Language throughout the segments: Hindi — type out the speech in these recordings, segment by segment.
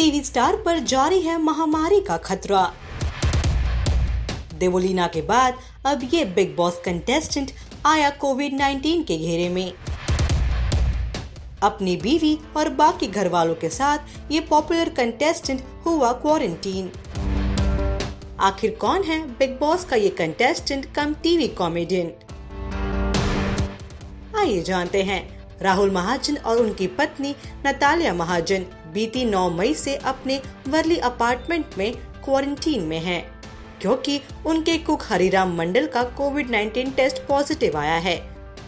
टीवी स्टार पर जारी है महामारी का खतरा। देवोलीना के बाद अब ये बिग बॉस कंटेस्टेंट आया कोविड-19 के घेरे में। अपनी बीवी और बाकी घर वालों के साथ ये पॉपुलर कंटेस्टेंट हुआ क्वारंटीन। आखिर कौन है बिग बॉस का ये कंटेस्टेंट कम टीवी कॉमेडियन? आइए जानते हैं। राहुल महाजन और उनकी पत्नी नतालिया महाजन बीती 9 मई से अपने वर्ली अपार्टमेंट में क्वारंटीन में हैं, क्योंकि उनके कुक हरिराम मंडल का कोविड-19 टेस्ट पॉजिटिव आया है।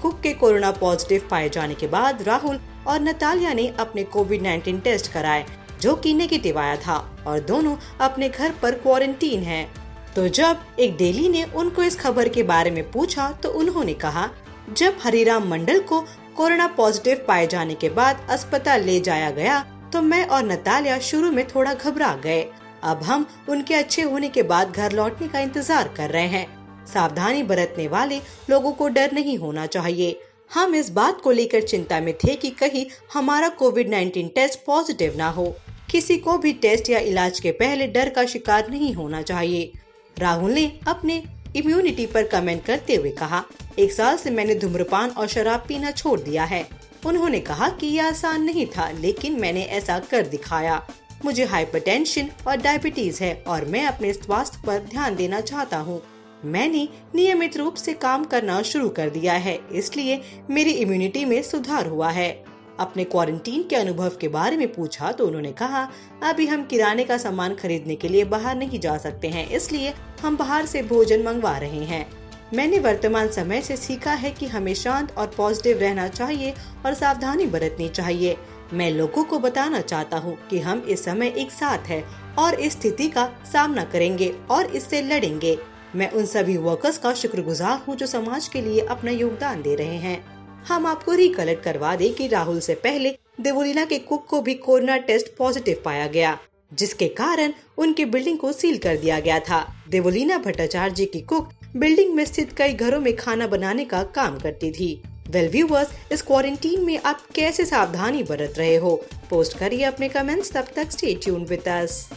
कुक के कोरोना पॉजिटिव पाए जाने के बाद राहुल और नतालिया ने अपने कोविड-19 टेस्ट कराए, जो कि नेगेटिव आया था और दोनों अपने घर पर क्वारंटीन हैं। तो जब एक डेली ने उनको इस खबर के बारे में पूछा तो उन्होंने कहा, जब हरिराम मंडल को कोरोना पॉजिटिव पाए जाने के बाद अस्पताल ले जाया गया तो मैं और नतालिया शुरू में थोड़ा घबरा गए। अब हम उनके अच्छे होने के बाद घर लौटने का इंतजार कर रहे हैं। सावधानी बरतने वाले लोगों को डर नहीं होना चाहिए। हम इस बात को लेकर चिंता में थे कि कहीं हमारा कोविड-19 टेस्ट पॉजिटिव ना हो। किसी को भी टेस्ट या इलाज के पहले डर का शिकार नहीं होना चाहिए। राहुल ने अपने इम्यूनिटी पर कमेंट करते हुए कहा, 1 साल से मैंने धूम्रपान और शराब पीना छोड़ दिया है। उन्होंने कहा कि यह आसान नहीं था, लेकिन मैंने ऐसा कर दिखाया। मुझे हाइपरटेंशन और डायबिटीज है और मैं अपने स्वास्थ्य पर ध्यान देना चाहता हूँ। मैंने नियमित रूप से काम करना शुरू कर दिया है, इसलिए मेरी इम्यूनिटी में सुधार हुआ है। अपने क्वारंटीन के अनुभव के बारे में पूछा तो उन्होंने कहा, अभी हम किराने का सामान खरीदने के लिए बाहर नहीं जा सकते हैं, इसलिए हम बाहर से भोजन मंगवा रहे हैं। मैंने वर्तमान समय से सीखा है कि हमें शांत और पॉजिटिव रहना चाहिए और सावधानी बरतनी चाहिए। मैं लोगों को बताना चाहता हूँ कि हम इस समय एक साथ हैं और इस स्थिति का सामना करेंगे और इससे लड़ेंगे। मैं उन सभी वर्कर्स का शुक्रगुजार हूँ जो समाज के लिए अपना योगदान दे रहे हैं। हम आपको रिकलेक्ट करवा दें कि राहुल से पहले देवोलीना के कुक को भी कोरोना टेस्ट पॉजिटिव पाया गया, जिसके कारण उनकी बिल्डिंग को सील कर दिया गया था। देवोलीना भट्टाचार्य की कुक बिल्डिंग में स्थित कई घरों में खाना बनाने का काम करती थी। वेल व्यूअर्स, इस क्वारंटीन में आप कैसे सावधानी बरत रहे हो? पोस्ट करिए अपने कमेंट्स। तब तक स्टे ट्यून्ड विद अस।